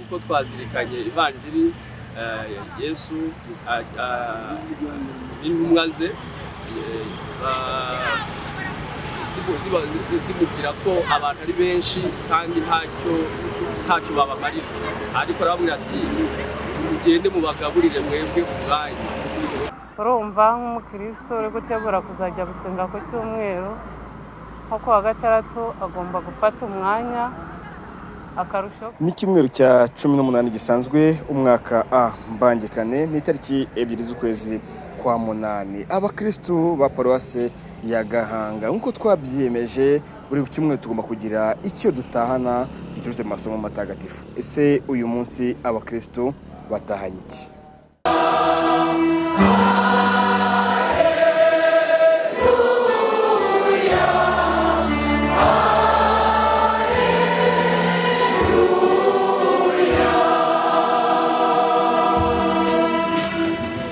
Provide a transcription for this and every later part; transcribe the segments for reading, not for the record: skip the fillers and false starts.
kuko twazirikanye ivanjiri Yesu n'intumwa ze zimubwira ko abantu ari benshi kandi ntacyo babamarira, ariko arababwira ati mugende mubagaburire mwebwe ubwanyu. urumva nk'umukristo uri gutegura kuzajya gusenga ku cyumweru nko ku wa gatandatu agomba gufata umwanya akarusho. Ni icyumweru cya 18 gisanzwe umwaka mbangikane n'itariki 2 z'ukwezi kwa munani. Abakristo ba Paruwase ya Gahanga nkuko twabyiyemeje buri cyumweru tugomba kugira icyo dutahana giturutse mu masomo matagatifu. Ese uyu munsi abakristo batahanye iki?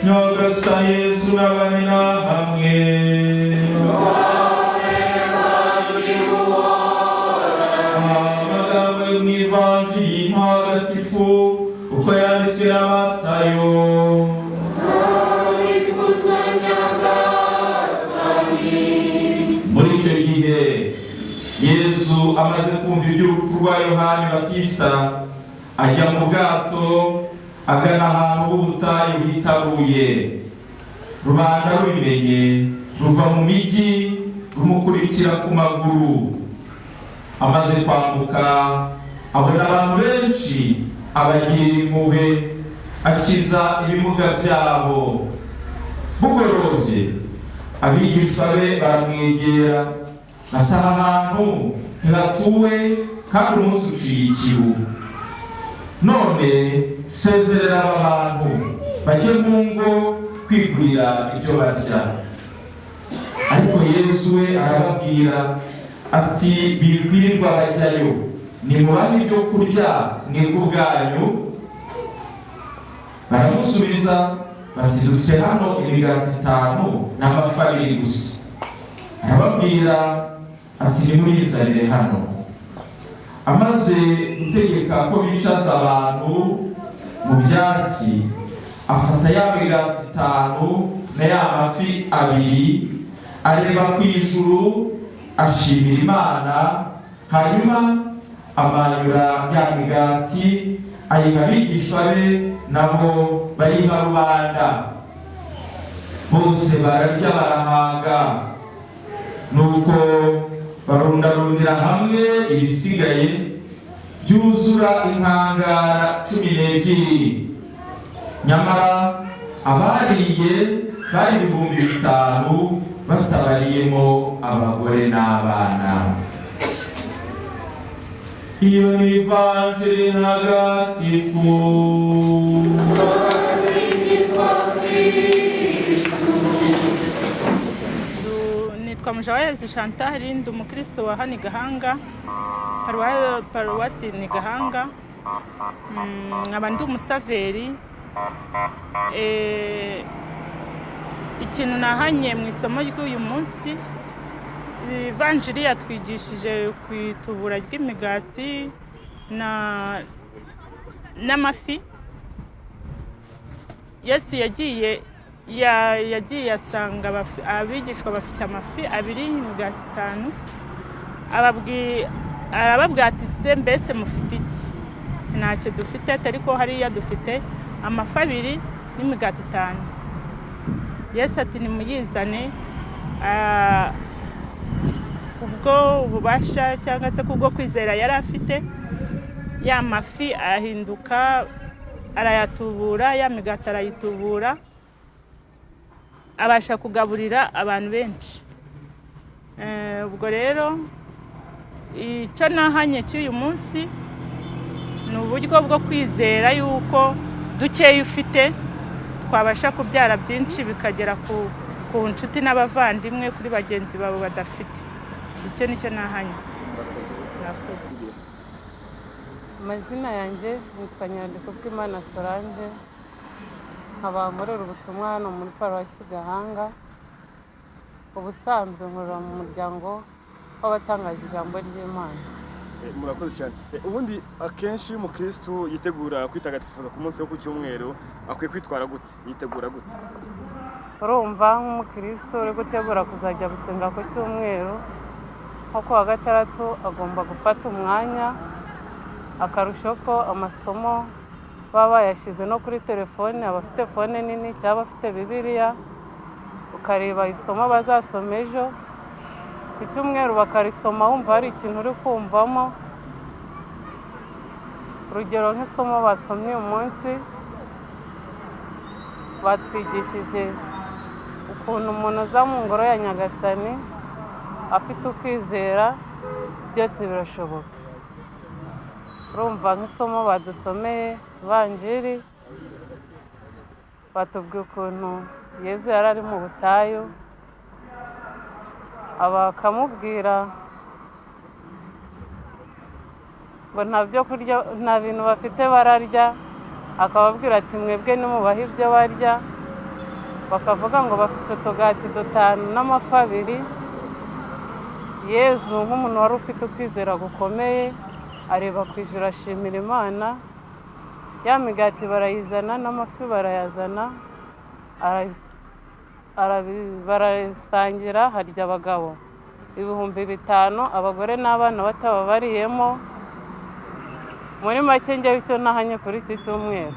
Nyogosa Yesu n'abana hamwe amagambo yo mu ivanjiri ntagatifu uko yanditswe na Matayo. Muri icyo gihe Yesu amaze kumva iby'urupfu rwa Yohani Batista ajya mu bwato agana ahantu h'ubutayu hitaruye. Rubanda rubimenye ruva mu migi rumukurikira ku maguru. Amaze kwambuka abona abantu benshi abagirira impuhwe akiza ibimuga byabo. Bugorobye abigishwa be baramwegera bataha ahantu ntihatuwe kandi umunsi uciye ikibu. None sezerera abantu bajye mu ngo kwigurira ibyo barya. Ariko Yesu we arababwira ati bikwirirwa bajyayo, nimubahe ibyo kurya mwebwe ubwanyu. Baramusubiza bati dufite hano imigati 5 n'amafi 2 gusa. Arababwira ati nimuyizanire hano. Amaze gutegeka ko bicaza abantu mu byatsi afata ya migati 5 na ya mafi 2 areba ku ijuru ashimira Imana, hanyuma amanyura ya migati ayiha abigishwa be nabo bayiha rubanda. Bose bararya barahaga, nuko barundarundira hamwe ibisigaye byuzura inkangara 12. Nyamara abariye bari 5,000 batabariyemo abagore n'abana. Iyo ni ivanjiri ntagatifu. Nitwa Mujawayezu Chantal, ndi umukristo wa hano Gahanga, Paruwasi ni Gahanga. Nkaba ndi umusaveri. Ikintu nahanye mu isomo ry'uyu munsi, ivanjiri yatwigishije ku itubura ry'imigati n'amafi. Yesu yagiye asanga abigishwa bafite amafi 2 n'imigati 5. Arababwira ati se mbese mufite iki? Ntacyo dufite, ariko hariya dufite amafi 2 n'imigati 5. Yesu ati nimuyizane. Kubwo ububasha cyangwa se kubwo kwizera yari afite, ya mafi ahinduka arayatubura, ya migati arayitubura, abasha kugaburira abantu benshi. Ubwo rero icyo nahanye cy'uyu munsi ni uburyo bwo kwizera yuko dukeye ufite twabasha kubyara byinshi bikagera ku nshuti n'abavandimwe, kuri bagenzi babo badafite. Icyo nicyo nahanye. Amazina yanjye nitwa Nyandikubwimana Solange, nkaba muri ubutumwa hano muri Paruwasi Gahanga. Ubusanzwe nkorera mu muryango w'abatangaza ijambo ry'Imana. murakoze cyane. Ubundi akenshi iyo umukristo yitegura kwitagatifuza ku munsi wo ku cyumweru akwiye kwitwara gute, yitegura gute? Urumva nk'umukristo uri gutegura kuzajya gusenga ku cyumweru nko ku wa gatandatu agomba gufata umwanya akarusho ko amasomo baba bayashyize no kuri telefone, abafite fone nini cyangwa abafite bibiliya ukareba isomo bazasoma ejo ku cyumweru bakarisoma wumva hari ikintu uri kumvamo. Urugero nk'isomo basomye uyu munsi batwigishije ukuntu umuntu aza mu ngoro ya Nyagasani afite ukwizera byose birashoboka. Urumva nk'isomo badusomeye Ivanjiri batubwiye ukuntu Yezu yari ari mu butayu bakamubwira ngo nta byo kurya, nta bintu bafite bararya, akababwira ati mwebwe nimubahe ibyo barya. Bakavuga ngo bafite utugati 5 n'amafi 2. Yezu nk'umuntu wari ufite ukwizera gukomeye areba ku ijuru ashimira Imana, ya migati barayizana n'amafi barayazana, barasangira, harya abagabo 5,000, abagore n'abana batababariyemo. Muri make njyewe icyo nahanye kuri iki cyumweru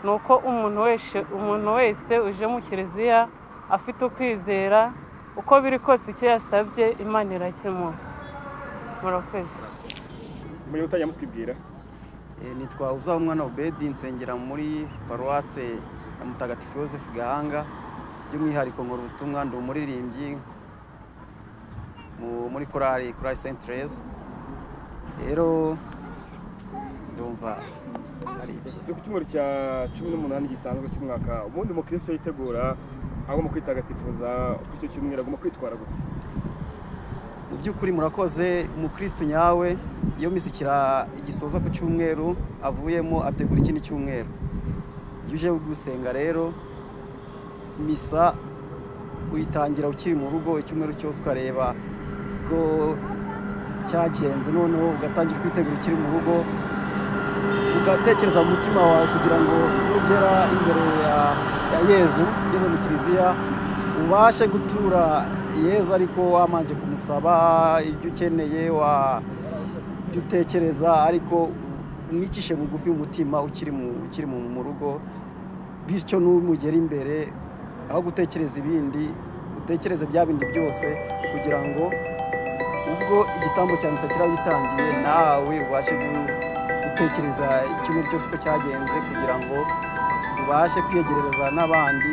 ni uko umuntu wese uje mu kiliziya afite ukwizera, uko biri kose icyo yasabye Imana irakimuha. Murakoze. Muri utajya mutwibwira? Nitwa Uzabumwana Obedi, nsengera muri paruwase ya Mutagatifu Yozefu Gahanga, by'umwihariko nkora ubutumwa, ndi umuririmbyi muri korali Saint Therese. Rero ndumva ari ibyo. Ku cyumweru cya 18 gisanzwe cy'umwaka, ubundi umukristo yitegura agomba kwitagatifuza kuri icyo cyumweru agomba kwitwara gute? Mu by'ukuri murakoze, umukristo nyawe iyo misi igisoza ku cyumweru avuyemo ategura ikindi cyumweru. Iyo uje gusenga rero misa uyitangira ukiri mu rugo icyumweru cyose ukareba ko cyagenze, noneho ugatangira kwitegura ukiri mu rugo, ugatekereza mu mutima wawe kugira ngo nugera imbere ya Yezu ugeze mu kiliziya ubashe gutura Yezu, ariko wamanje kumusaba ibyo ukeneye, ibyo utekereza, ariko mwicishe bugufi umutima ukiri mu rugo, bityo n'umugera imbere aho gutekereza ibindi utekereze bya bindi byose, kugira ngo ubwo igitambo cya misa kiraba gitangiye nawe ubashe gutekereza icyumweru cyose uko cyagenze, kugira ngo ubashe kwiyegereza n'abandi,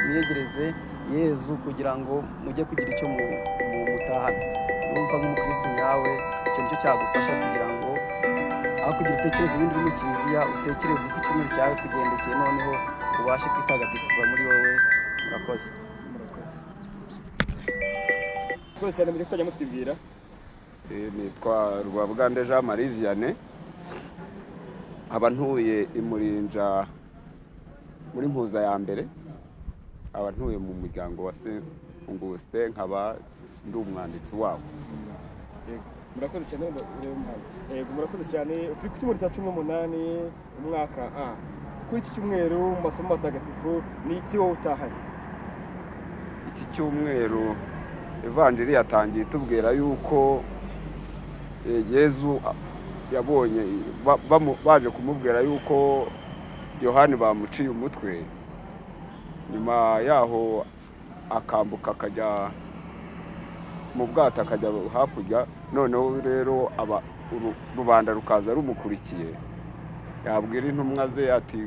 mwiyegereze Yezu kugira ngo mujye kugira icyo mutahana. Urumva nk'umukristo nyawe icyo nicyo cyagufasha kugira ngo aho kugira utekereza ibindi biri mu kiliziya utekereze ko icyumweru cyawe kugendekeye, noneho ubashe kwitagatifuza muri wowe. Murakoze. Murakoze cyane. Muri utajya mutwibwira? Nitwa Rwabugande Jean Marie Vianney, aba ntuye i Murinja muri Mpuza ya mbere, aba ntuye mu muryango wa Saint Augustin, nkaba ndi umwanditsi wabo. Murakoze cyane. Murakoze cyane. Turi ku cyumweru cya 18 umwaka A. Kuri iki cyumweru mu masomo matagatifu ni iki wowe utahanye? Iki cyumweru Evanjiri yatangiye tubwira yuko Yezu yabonye baje kumubwira yuko Yohani bamuciye umutwe, nyuma yaho akambuka akajya mu bwato akajya hakurya, noneho rero rubanda rukaza rumukurikiye, yabwira intumwa ze ati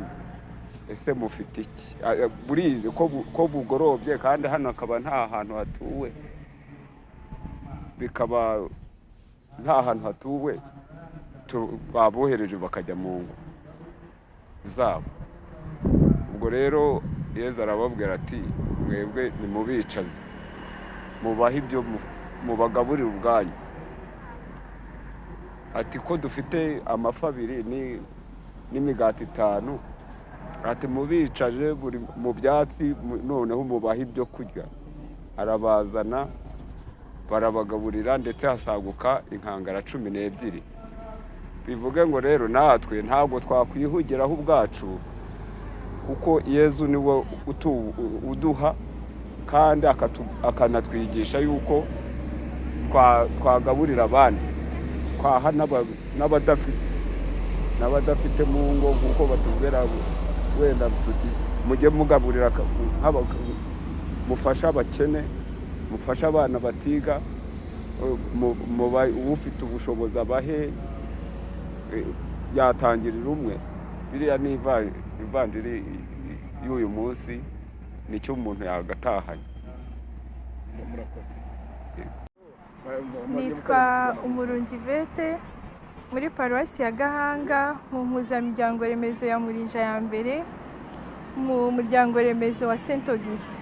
ese mufite iki? Burize ko bugorobye kandi hano akaba nta hantu hatuwe, bikaba nta hantu hatuwe, babohereje bakajya mu ngo zabo. Ubwo rero Yezu arababwira ati mwebwe nimubicaze, mubahe ibyo mubagaburira ubwanyu. Ati ko dufite amafi 2 n'imigati 5, ati mubicaje mu byatsi, noneho mubahe ibyo kurya. Arabazana barabagaburira ndetse hasaguka inkangara 12. bivuge ngo rero natwe ntabwo twakwihugiraho ubwacu kuko Yezu niwe uduha kandi akanatwigisha yuko twagaburira abandi, twaha n'abadafite mu ngo nk'uko batubwira wenda tuti mujye mugaburira, mufasha abakene, mufasha abana batiga, ufite ubushobozi abahe, yatangirira umwe. Biriya ni ivanjiri y'uyu munsi, nicyo umuntu yagatahanye. Nitwa Umurungi Vete muri paruwasi ya Gahanga mu mpuzamiryango remezo ya Murinja ya mbere mu muryango remezo wa Saint Auguste.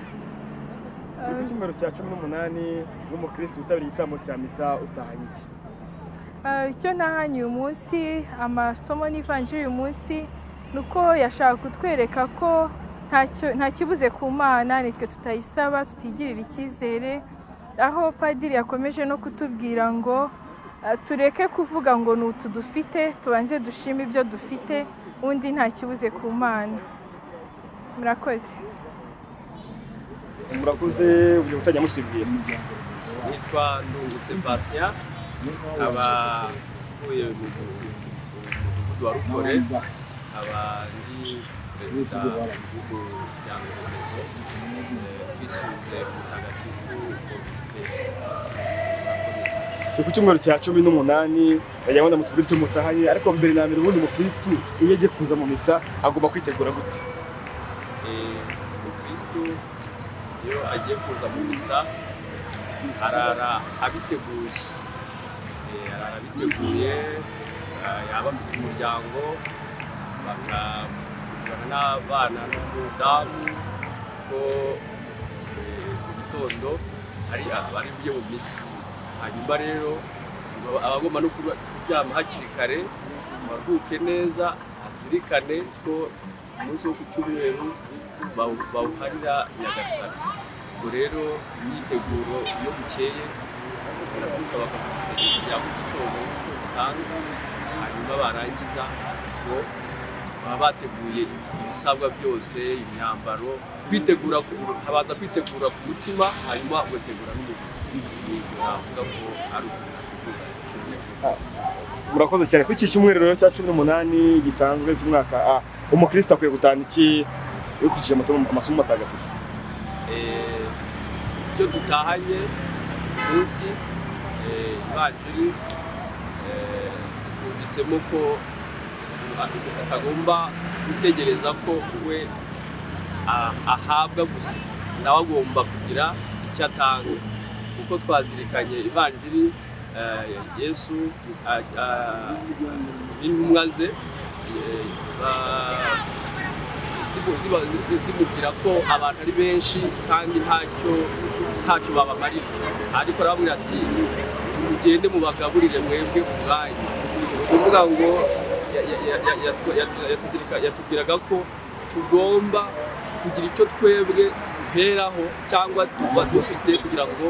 Ku cyumweru cya 18 n'umukristo utabiriye igitambo cya misa utahanye iki? Icyo nahanye uyu munsi, amasomo n'ivanjiri uyu munsi, nuko yashaka kutwereka ko nta kibuze ku Mana, nitwe tutayisaba, tutigirira icyizere, aho padiri yakomeje no kutubwira ngo tureke kuvuga ngo n'utu dufite, tubanze dushime ibyo dufite, undi nta kibuze ku Mana. Murakoze. Murakoze, uje gutajya mutwibwira. Nitwa Ndungutse Patient, abavuye mu mudugudu wa Rukore, abandi perezida w'umuryango remezo twisunze Mutagatifu Auguste. Ku cyumweru cya 18 yabona mutubwira icyo mutahanye, ariko mbere na mbere ubundi umukristo iyo agiye kuza mu misa agomba kwitegura gute? Umukristo iyo agiye kuza mu misa arara abiteguye, yaba afite umuryango, bakabana n'abana n'umudamu ko mu gitondo bari bujye mu misa. Hanyuma rero abagomba no kuryama hakiri kare, baruhuke neza, azirikane ko umunsi wo ku cyumweru bawuharira Nyagasani. Ubwo rero imyiteguro iyo bukeye baravuka bakora isengesho rya mu gitondo nk'uko bisanzwe, hanyuma barangiza ngo baba bateguye ibisabwa byose, imyambaro, habanza kwitegura ku mutima, hanyuma ugategura n'umubiri. Navuga ko ari Murakoze cyane. Kuri iki cyumweru rero cya 18 gisanzwe cy'umwaka A, umukristo akwiye gutana iki ukurikije amasomo matagatifu? Icyo dutahanye munsi ivanjiri twumvisemo ko atagomba gutegereza ko we ahabwa gusa, nawe agomba kugira icyo atanga. Kuko twazirikanye ivanjiri Yesu n'intumwa ze zimubwira ko abantu ari benshi kandi ntacyo babamarira, ariko arababwira ati mugende mubagaburire mwebwe ubwanyu. Ni ukuvuga ngo yatubwiraga ko tugomba kugira icyo twebwe duheraho cyangwa tuba dufite kugira ngo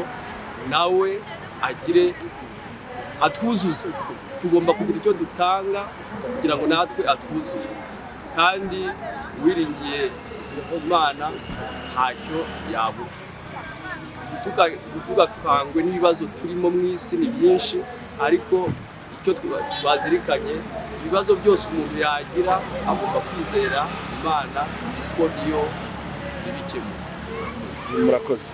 nawe atwuzuze. Tugomba kugira icyo dutanga kugira ngo natwe atwuzuze, kandi wiringiye Imana ntacyo yabura. Ntitugakangwe n'ibibazo turimo mu isi, ni byinshi, ariko icyo twazirikanye, ibibazo byose umuntu yagira agomba kwizera Imana kuko niyo ibikemura. Murakoze.